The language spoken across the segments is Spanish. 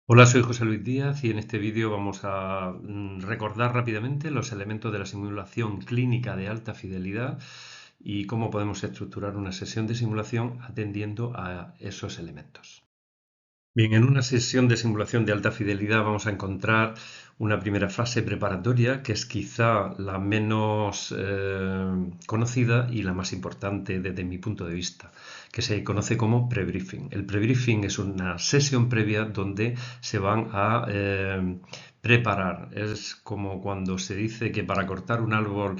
Hola, soy José Luis Díaz y en este vídeo vamos a recordar rápidamente los elementos de la simulación clínica de alta fidelidad y cómo podemos estructurar una sesión de simulación atendiendo a esos elementos. Bien, en una sesión de simulación de alta fidelidad vamos a encontrar una primera fase preparatoria que es quizá la menos conocida y la más importante desde mi punto de vista, que se conoce como pre-briefing. El pre-briefing es una sesión previa donde se van a preparar. Es como cuando se dice que para cortar un árbol,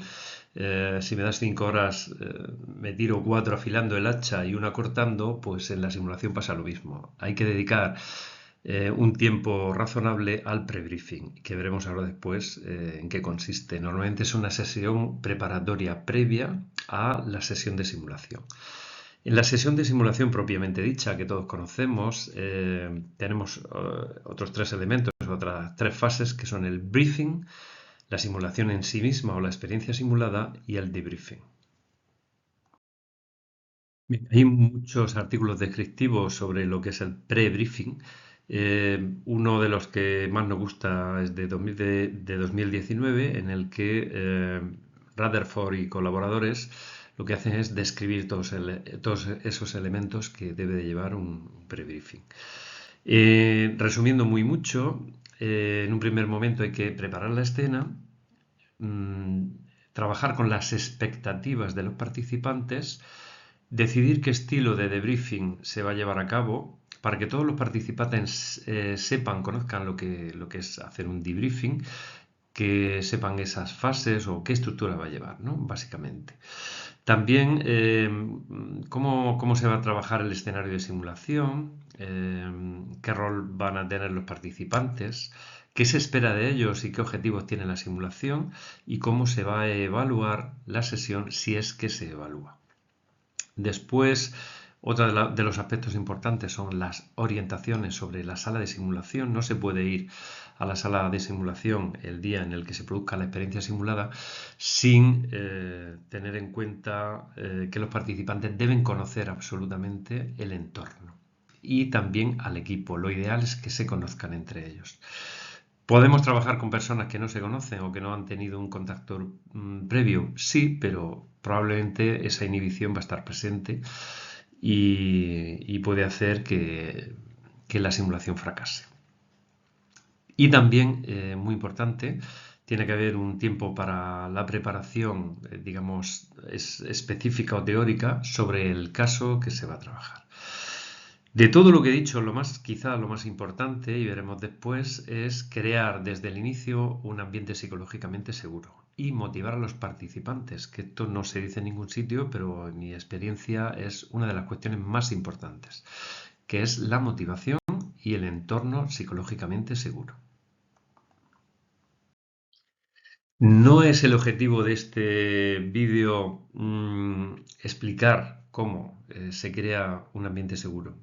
si me das 5 horas, me tiro 4 afilando el hacha y una cortando, pues en la simulación pasa lo mismo. Hay que dedicar un tiempo razonable al pre-briefing, que veremos ahora después en qué consiste. Normalmente es una sesión preparatoria previa a la sesión de simulación. En la sesión de simulación propiamente dicha, que todos conocemos, tenemos otros tres elementos, otras tres fases, que son el briefing, la simulación en sí misma o la experiencia simulada y el debriefing. Bien, hay muchos artículos descriptivos sobre lo que es el pre-briefing. Uno de los que más nos gusta es de 2019, en el que Rutherford y colaboradores lo que hacen es describir todos esos elementos que debe de llevar un pre-briefing. Resumiendo muy mucho, en un primer momento hay que preparar la escena, mm, trabajar con las expectativas de los participantes, decidir qué estilo de debriefing se va a llevar a cabo para que todos los participantes sepan, conozcan lo que es hacer un debriefing, que sepan esas fases o qué estructura va a llevar, ¿no? Básicamente. También cómo se va a trabajar el escenario de simulación, qué rol van a tener los participantes, qué se espera de ellos y qué objetivos tiene la simulación y cómo se va a evaluar la sesión si es que se evalúa. Después, otro de los aspectos importantes son las orientaciones sobre la sala de simulación. No se puede ir a la sala de simulación el día en el que se produzca la experiencia simulada sin tener en cuenta que los participantes deben conocer absolutamente el entorno y también al equipo. Lo ideal es que se conozcan entre ellos. ¿Podemos trabajar con personas que no se conocen o que no han tenido un contacto previo? Sí, pero probablemente esa inhibición va a estar presente y puede hacer que la simulación fracase. Y también, muy importante, tiene que haber un tiempo para la preparación, digamos, específica o teórica sobre el caso que se va a trabajar. De todo lo que he dicho, quizá lo más importante, y veremos después, es crear desde el inicio un ambiente psicológicamente seguro y motivar a los participantes, que esto no se dice en ningún sitio, pero en mi experiencia es una de las cuestiones más importantes, que es la motivación y el entorno psicológicamente seguro. No es el objetivo de este vídeo explicar cómo se crea un ambiente seguro.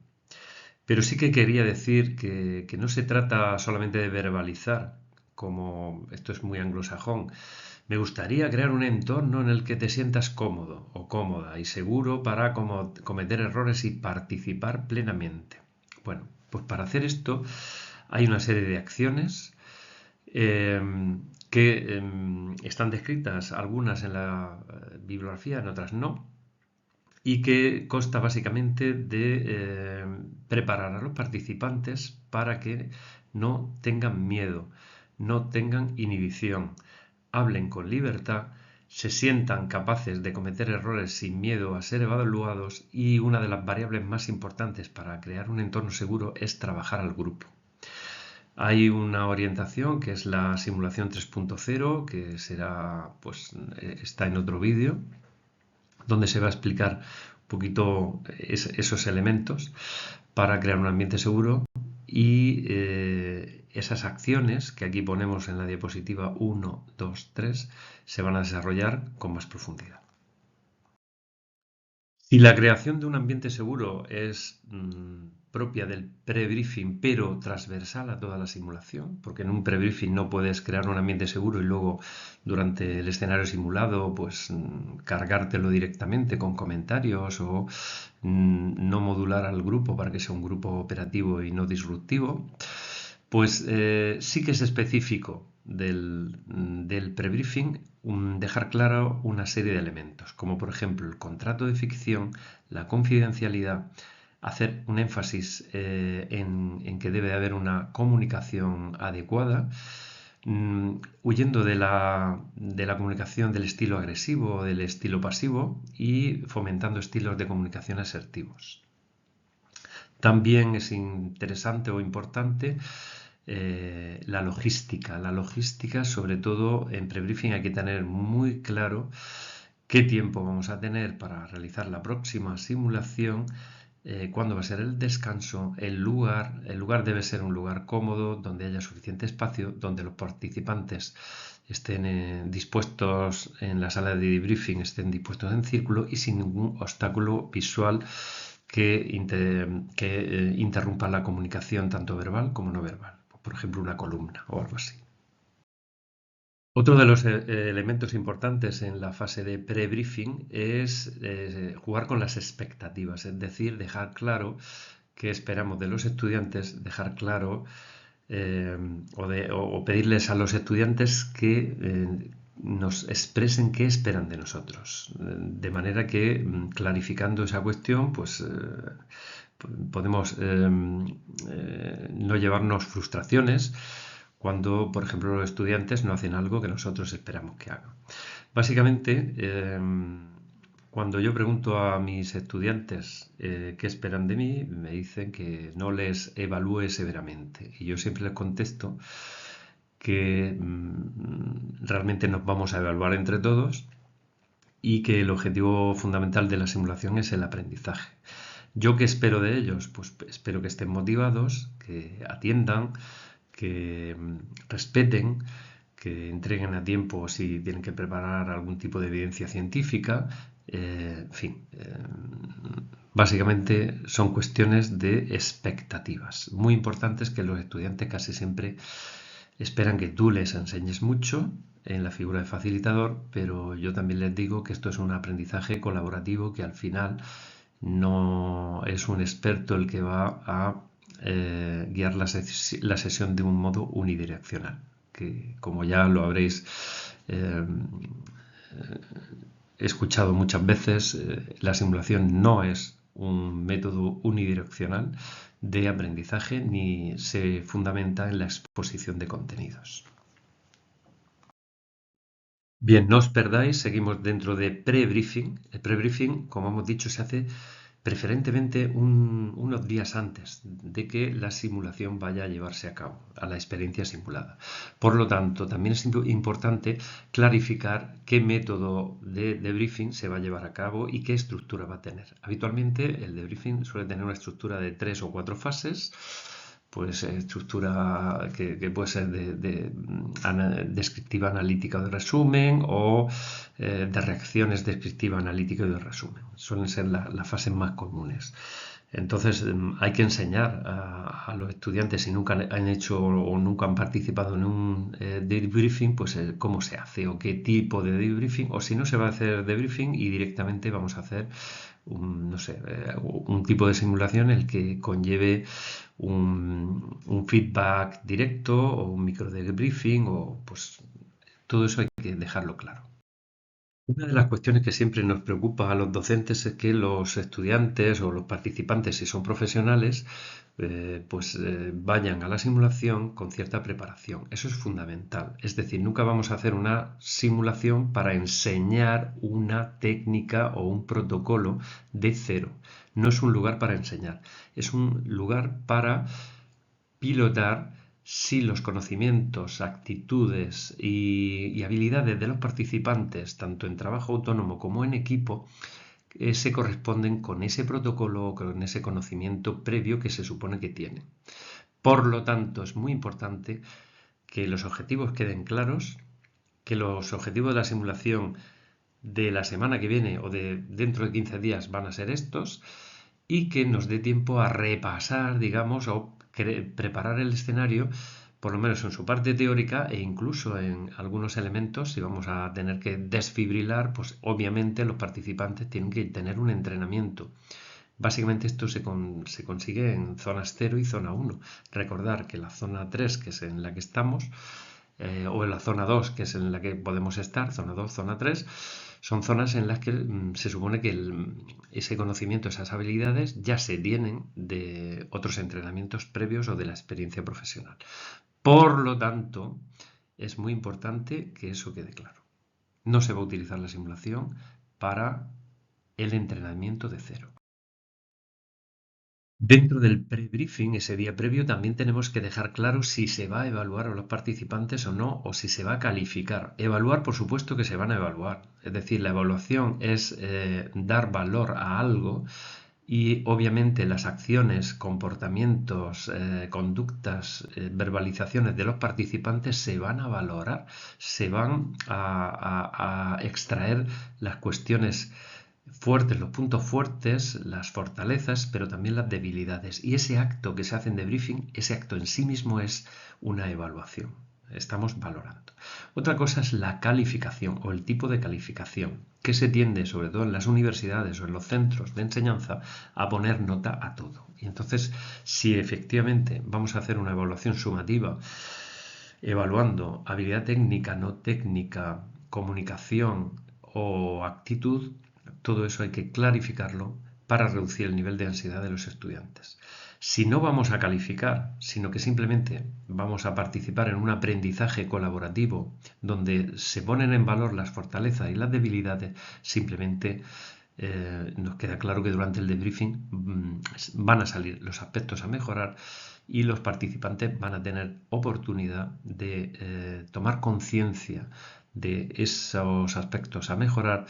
Pero sí que quería decir que no se trata solamente de verbalizar, como esto es muy anglosajón. Me gustaría crear un entorno en el que te sientas cómodo o cómoda y seguro para cometer errores y participar plenamente. Bueno, pues para hacer esto hay una serie de acciones eh, que están descritas, algunas en la bibliografía, en otras no, y que consta básicamente de preparar a los participantes para que no tengan miedo, no tengan inhibición, hablen con libertad, se sientan capaces de cometer errores sin miedo a ser evaluados y una de las variables más importantes para crear un entorno seguro es trabajar al grupo. Hay una orientación que es la simulación 3.0, que será, pues, está en otro vídeo, donde se va a explicar un poquito esos elementos para crear un ambiente seguro y esas acciones que aquí ponemos en la diapositiva 1, 2, 3 se van a desarrollar con más profundidad. Si la creación de un ambiente seguro es propia del pre-briefing, pero transversal a toda la simulación, porque en un pre-briefing no puedes crear un ambiente seguro y luego durante el escenario simulado pues cargártelo directamente con comentarios o no modular al grupo para que sea un grupo operativo y no disruptivo. Pues sí que es específico del prebriefing dejar claro una serie de elementos, como por ejemplo el contrato de ficción, la confidencialidad, hacer un énfasis en que debe haber una comunicación adecuada, huyendo de la comunicación del estilo agresivo o del estilo pasivo y fomentando estilos de comunicación asertivos. También es interesante o importante la logística. La logística, sobre todo en prebriefing, hay que tener muy claro qué tiempo vamos a tener para realizar la próxima simulación, cuándo va a ser el descanso, el lugar. El lugar debe ser un lugar cómodo, donde haya suficiente espacio, donde los participantes estén dispuestos en la sala de debriefing, estén dispuestos en círculo y sin ningún obstáculo visual que interrumpa la comunicación tanto verbal como no verbal. Por ejemplo, una columna o algo así. Otro de los elementos importantes en la fase de pre-briefing es jugar con las expectativas, es decir, dejar claro qué esperamos de los estudiantes, dejar claro o pedirles a los estudiantes que nos expresen qué esperan de nosotros, de manera que clarificando esa cuestión, pues podemos no llevarnos frustraciones cuando, por ejemplo, los estudiantes no hacen algo que nosotros esperamos que hagan. Básicamente, cuando yo pregunto a mis estudiantes qué esperan de mí, me dicen que no les evalúe severamente. Y yo siempre les contesto que realmente nos vamos a evaluar entre todos y que el objetivo fundamental de la simulación es el aprendizaje. ¿Yo qué espero de ellos? Pues espero que estén motivados, que atiendan, que respeten, que entreguen a tiempo si tienen que preparar algún tipo de evidencia científica. En fin, básicamente son cuestiones de expectativas. Muy importantes que los estudiantes casi siempre esperan que tú les enseñes mucho en la figura de facilitador, pero yo también les digo que esto es un aprendizaje colaborativo, que al final no es un experto el que va a guiar la sesión de un modo unidireccional, que como ya lo habréis escuchado muchas veces, la simulación no es un método unidireccional de aprendizaje ni se fundamenta en la exposición de contenidos. Bien, no os perdáis, seguimos dentro de pre-briefing. El pre-briefing, como hemos dicho, se hace preferentemente unos días antes de que la simulación vaya a llevarse a cabo, a la experiencia simulada. Por lo tanto, también es importante clarificar qué método de debriefing se va a llevar a cabo y qué estructura va a tener. Habitualmente el debriefing suele tener una estructura de 3 o 4 fases. Pues estructura que puede ser descriptiva analítica o de resumen o de reacciones descriptiva analítica y de resumen. Suelen ser las fases más comunes. Entonces hay que enseñar a los estudiantes, si nunca han hecho o nunca han participado en un debriefing, pues cómo se hace o qué tipo de debriefing, o si no se va a hacer debriefing y directamente vamos a hacer no sé, un tipo de simulación en el que conlleve un feedback directo o un micro debriefing o pues todo eso hay que dejarlo claro. Una de las cuestiones que siempre nos preocupa a los docentes es que los estudiantes o los participantes, si son profesionales, vayan a la simulación con cierta preparación. Eso es fundamental. Es decir, nunca vamos a hacer una simulación para enseñar una técnica o un protocolo de cero. No es un lugar para enseñar, es un lugar para pilotar si los conocimientos, actitudes y habilidades de los participantes, tanto en trabajo autónomo como en equipo, se corresponden con ese protocolo o con ese conocimiento previo que se supone que tienen. Por lo tanto, es muy importante que los objetivos queden claros, que los objetivos de la simulación de la semana que viene o de dentro de 15 días van a ser estos y que nos dé tiempo a repasar, digamos, o preparar el escenario, por lo menos en su parte teórica e incluso en algunos elementos. Si vamos a tener que desfibrilar, pues obviamente los participantes tienen que tener un entrenamiento Básicamente esto se consigue en zonas 0 y zona 1. Recordar que la zona 3, que es en la que estamos, o en la zona 2, que es en la que podemos estar, zona 2, zona 3, son zonas en las que se supone que ese conocimiento, esas habilidades ya se tienen de otros entrenamientos previos o de la experiencia profesional. Por lo tanto, es muy importante que eso quede claro. No se va a utilizar la simulación para el entrenamiento de cero. Dentro del pre-briefing, ese día previo, también tenemos que dejar claro si se va a evaluar a los participantes o no, o si se va a calificar. Evaluar, por supuesto que se van a evaluar. Es decir, la evaluación es dar valor a algo y obviamente las acciones, comportamientos, conductas, verbalizaciones de los participantes se van a valorar, se van a extraer las cuestiones fuertes, los puntos fuertes, las fortalezas, pero también las debilidades. Y ese acto que se hace en debriefing, ese acto en sí mismo es una evaluación. Estamos valorando. Otra cosa es la calificación o el tipo de calificación, que se tiende, sobre todo en las universidades o en los centros de enseñanza, a poner nota a todo. Y entonces, si efectivamente vamos a hacer una evaluación sumativa, evaluando habilidad técnica, no técnica, comunicación o actitud, todo eso hay que clarificarlo para reducir el nivel de ansiedad de los estudiantes. Si no vamos a calificar, sino que simplemente vamos a participar en un aprendizaje colaborativo donde se ponen en valor las fortalezas y las debilidades, simplemente nos queda claro que durante el debriefing van a salir los aspectos a mejorar y los participantes van a tener oportunidad de tomar conciencia de esos aspectos a mejorar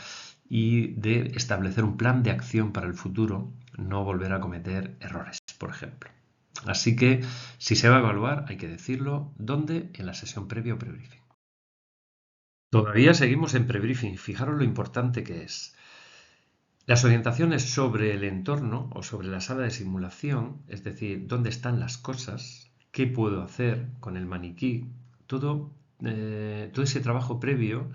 y de establecer un plan de acción para el futuro, no volver a cometer errores, por ejemplo. Así que si se va a evaluar, hay que decirlo, ¿dónde? En la sesión previa o pre-briefing. Todavía seguimos en pre-briefing, fijaros lo importante que es. Las orientaciones sobre el entorno o sobre la sala de simulación, es decir, dónde están las cosas, qué puedo hacer con el maniquí, todo ese trabajo previo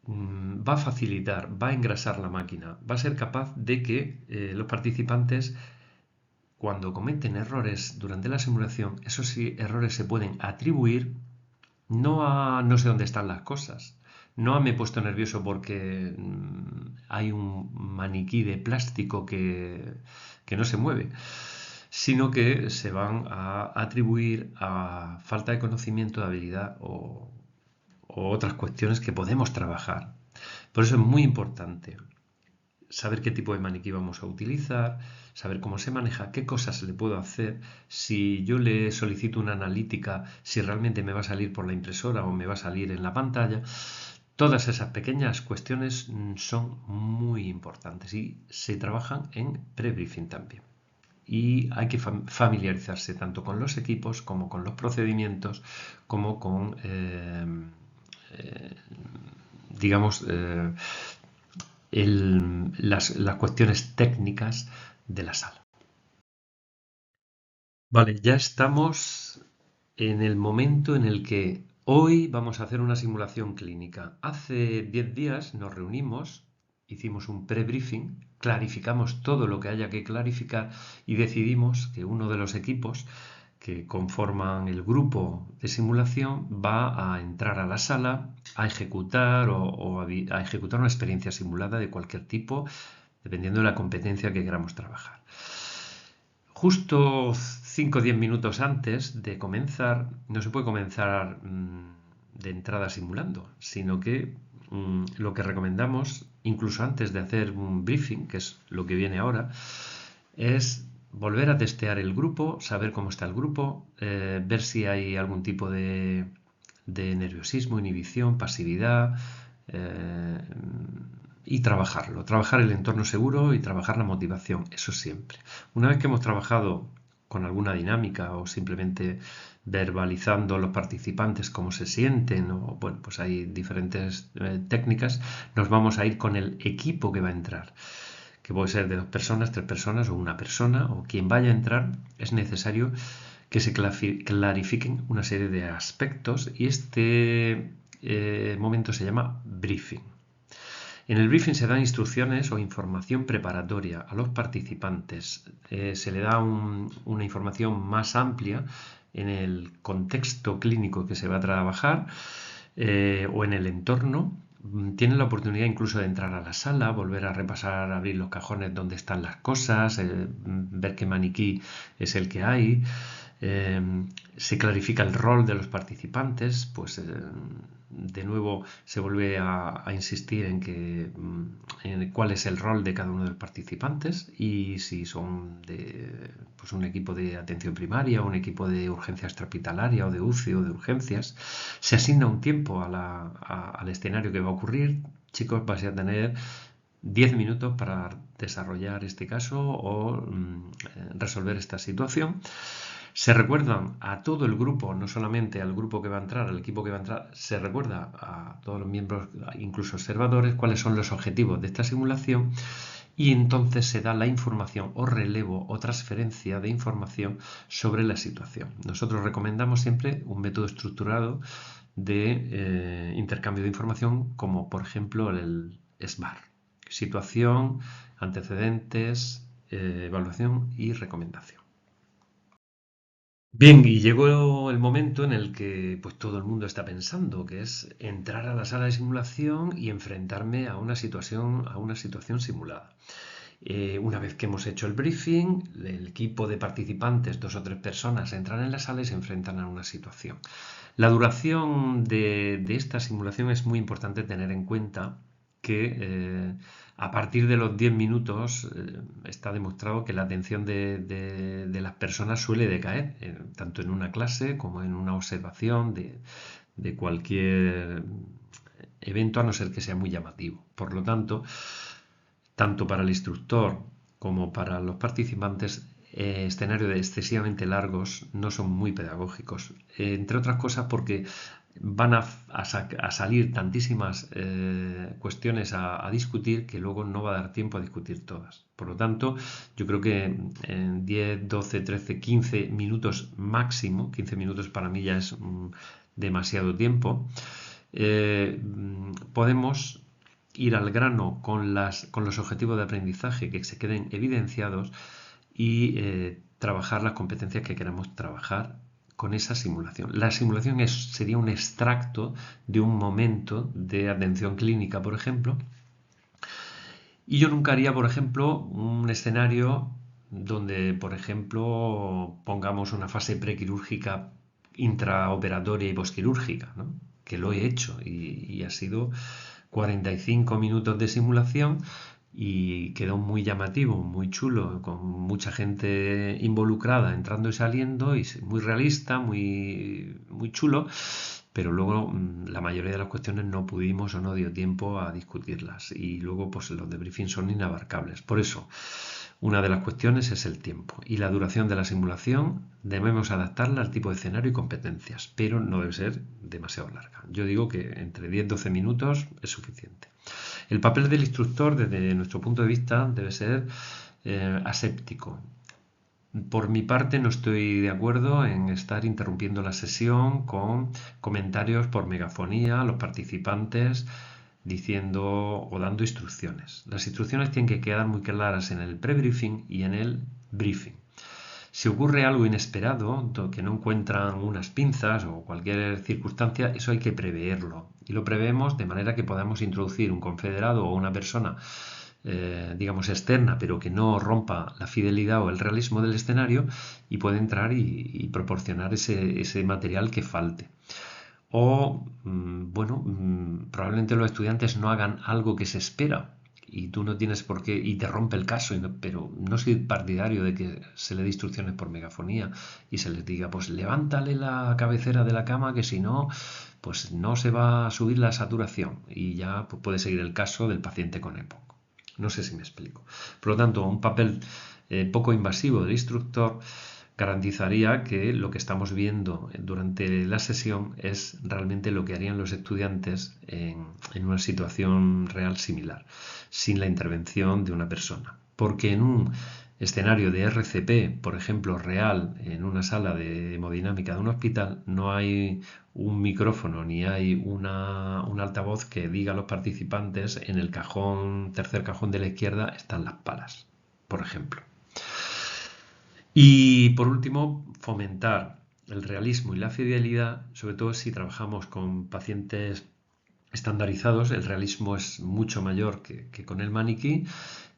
va a facilitar, va a engrasar la máquina, va a ser capaz de que los participantes, cuando cometen errores durante la simulación, esos errores se pueden atribuir no a no sé dónde están las cosas, no a me he puesto nervioso porque hay un maniquí de plástico que no se mueve, sino que se van a atribuir a falta de conocimiento, de habilidad o otras cuestiones que podemos trabajar. Por eso es muy importante saber qué tipo de maniquí vamos a utilizar, saber cómo se maneja, qué cosas le puedo hacer, si yo le solicito una analítica, si realmente me va a salir por la impresora o me va a salir en la pantalla. Todas esas pequeñas cuestiones son muy importantes y se trabajan en pre-briefing también. Y hay que familiarizarse tanto con los equipos como con los procedimientos, como con, digamos, las cuestiones técnicas de la sala. Vale, ya estamos en el momento en el que hoy vamos a hacer una simulación clínica. Hace 10 días nos reunimos, hicimos un pre-briefing, clarificamos todo lo que haya que clarificar y decidimos que uno de los equipos que conforman el grupo de simulación va a entrar a la sala a ejecutar o a ejecutar una experiencia simulada de cualquier tipo, dependiendo de la competencia que queramos trabajar. Justo 5 o 10 minutos antes de comenzar, no se puede comenzar de entrada simulando, sino que lo que recomendamos, incluso antes de hacer un briefing, que es lo que viene ahora, es volver a testear el grupo, saber cómo está el grupo, ver si hay algún tipo de nerviosismo, inhibición, pasividad, y trabajarlo, trabajar el entorno seguro y trabajar la motivación, eso siempre. Una vez que hemos trabajado con alguna dinámica o simplemente verbalizando a los participantes cómo se sienten, o bueno, pues hay diferentes técnicas, nos vamos a ir con el equipo que va a entrar, que puede ser de 2 personas, 3 personas o una persona, o quien vaya a entrar. Es necesario que se clarifiquen una serie de aspectos y este momento se llama briefing. En el briefing se dan instrucciones o información preparatoria a los participantes. Se le da una información más amplia en el contexto clínico que se va a trabajar o en el entorno. Tienen la oportunidad incluso de entrar a la sala, volver a repasar, abrir los cajones donde están las cosas, ver qué maniquí es el que hay. Eh, Se clarifica el rol de los participantes, pues de nuevo se vuelve a insistir en cuál es el rol de cada uno de los participantes y si son de pues un equipo de atención primaria, un equipo de urgencia extrahospitalaria o de UCI o de urgencias. Se asigna un tiempo al escenario que va a ocurrir. Chicos, vais a tener 10 minutos para desarrollar este caso o resolver esta situación. Se recuerdan a todo el grupo, no solamente al grupo que va a entrar, al equipo que va a entrar, se recuerda a todos los miembros, incluso observadores, cuáles son los objetivos de esta simulación y entonces se da la información o relevo o transferencia de información sobre la situación. Nosotros recomendamos siempre un método estructurado de intercambio de información como por ejemplo el SMART. Situación, antecedentes, evaluación y recomendación. Bien, y llegó el momento en el que pues todo el mundo está pensando, que es entrar a la sala de simulación y enfrentarme a una situación simulada. Una vez que hemos hecho el briefing, el equipo de participantes, 2 o 3 personas, entran en la sala y se enfrentan a una situación. La duración de esta simulación es muy importante tener en cuenta que a partir de los 10 minutos está demostrado que la atención de las personas suele decaer, tanto en una clase como en una observación de cualquier evento, a no ser que sea muy llamativo. Por lo tanto para el instructor como para los participantes, escenarios excesivamente largos no son muy pedagógicos, entre otras cosas porque van a salir tantísimas cuestiones a discutir que luego no va a dar tiempo a discutir todas. Por lo tanto, yo creo que en 10, 12, 13, 15 minutos máximo, 15 minutos para mí ya es demasiado tiempo, podemos ir al grano con los objetivos de aprendizaje que se queden evidenciados y trabajar las competencias que queramos trabajar con esa simulación. La simulación sería un extracto de un momento de atención clínica, por ejemplo, y yo nunca haría, por ejemplo, un escenario donde, por ejemplo, pongamos una fase prequirúrgica, intraoperatoria y posquirúrgica, ¿no? Que lo he hecho y ha sido 45 minutos de simulación y quedó muy llamativo, muy chulo, con mucha gente involucrada entrando y saliendo, y muy realista, muy chulo, pero luego la mayoría de las cuestiones no pudimos o no dio tiempo a discutirlas y luego pues los debriefings son inabarcables. Por eso, una de las cuestiones es el tiempo y la duración de la simulación debemos adaptarla al tipo de escenario y competencias, pero no debe ser demasiado larga. Yo digo que entre 10-12 minutos es suficiente. El papel del instructor desde nuestro punto de vista debe ser aséptico. Por mi parte no estoy de acuerdo en estar interrumpiendo la sesión con comentarios por megafonía a los participantes diciendo o dando instrucciones. Las instrucciones tienen que quedar muy claras en el pre-briefing y en el briefing. Si ocurre algo inesperado, que no encuentran unas pinzas o cualquier circunstancia, eso hay que preverlo. Y lo preveemos de manera que podamos introducir un confederado o una persona digamos externa, pero que no rompa la fidelidad o el realismo del escenario y puede entrar y proporcionar ese material que falte. O, bueno, probablemente los estudiantes no hagan algo que se espera y tú no tienes por qué, y te rompe el caso, pero no soy partidario de que se le dé instrucciones por megafonía y se les diga, pues levántale la cabecera de la cama que si no, pues no se va a subir la saturación y ya pues, puede seguir el caso del paciente con EPOC. No sé si me explico. Por lo tanto, un papel poco invasivo del instructor garantizaría que lo que estamos viendo durante la sesión es realmente lo que harían los estudiantes en una situación real similar, sin la intervención de una persona. Porque en un escenario de RCP, por ejemplo, real, en una sala de hemodinámica de un hospital, no hay un micrófono ni hay un altavoz que diga a los participantes en el cajón, tercer cajón de la izquierda están las palas, por ejemplo. Y por último, fomentar el realismo y la fidelidad, sobre todo si trabajamos con pacientes estandarizados. El realismo es mucho mayor que con el maniquí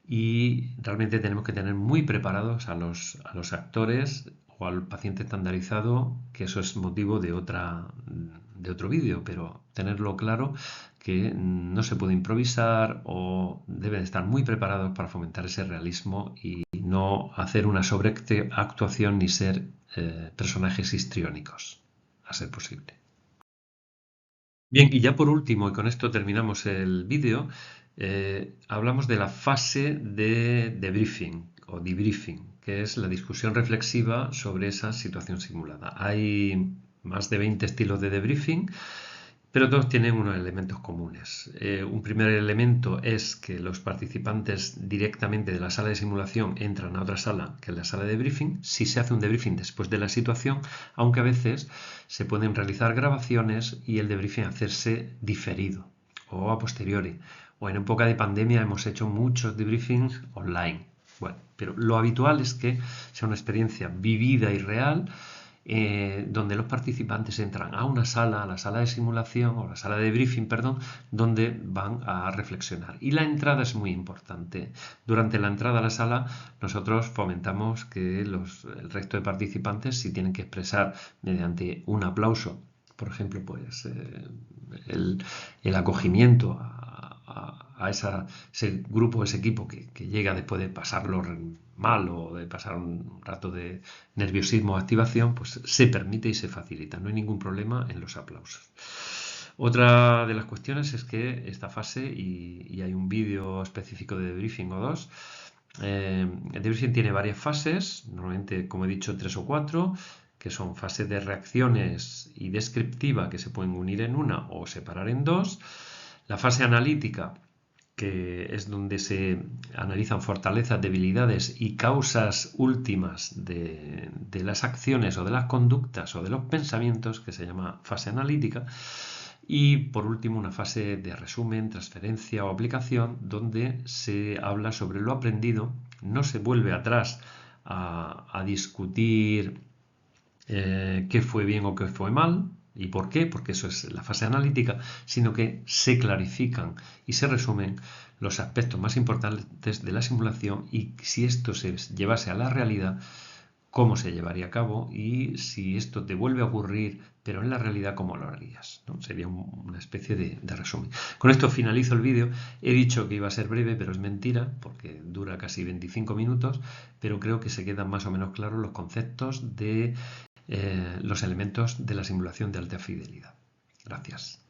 y realmente tenemos que tener muy preparados a los actores o al paciente estandarizado, que eso es motivo de otro vídeo, pero tenerlo claro que no se puede improvisar o deben estar muy preparados para fomentar ese realismo y no hacer una sobreactuación ni ser personajes histriónicos, a ser posible. Bien, y ya por último, y con esto terminamos el vídeo, hablamos de la fase de debriefing o debriefing, que es la discusión reflexiva sobre esa situación simulada. Hay más de 20 estilos de debriefing, pero todos tienen unos elementos comunes. Un primer elemento es que los participantes directamente de la sala de simulación entran a otra sala, que es la sala de briefing, si se hace un debriefing después de la situación, aunque a veces se pueden realizar grabaciones y el debriefing hacerse diferido o a posteriori. O en época de pandemia hemos hecho muchos debriefings online. Bueno, pero lo habitual es que sea una experiencia vivida y real, donde los participantes entran a una sala, a la sala de simulación o la sala de briefing, perdón, donde van a reflexionar. Y la entrada es muy importante. Durante la entrada a la sala nosotros fomentamos que el resto de participantes, si tienen que expresar mediante un aplauso, por ejemplo, pues el acogimiento a ese grupo, ese equipo que llega después de pasarlo mal o de pasar un rato de nerviosismo o activación, pues se permite y se facilita. No hay ningún problema en los aplausos. Otra de las cuestiones es que esta fase, y hay un vídeo específico de debriefing o dos, el debriefing tiene varias fases, normalmente, como he dicho, 3 o 4, que son fases de reacciones y descriptiva que se pueden unir en una o separar en dos. La fase analítica, que es donde se analizan fortalezas, debilidades y causas últimas de las acciones o de las conductas o de los pensamientos, que se llama fase analítica. Y por último, una fase de resumen, transferencia o aplicación, donde se habla sobre lo aprendido, no se vuelve atrás a discutir qué fue bien o qué fue mal y por qué, porque eso es la fase analítica, sino que se clarifican y se resumen los aspectos más importantes de la simulación y si esto se llevase a la realidad, cómo se llevaría a cabo y si esto te vuelve a ocurrir, pero en la realidad, cómo lo harías, ¿no? Sería una especie de resumen. Con esto finalizo el vídeo. He dicho que iba a ser breve, pero es mentira, porque dura casi 25 minutos, pero creo que se quedan más o menos claros los conceptos de los elementos de la simulación de alta fidelidad. Gracias.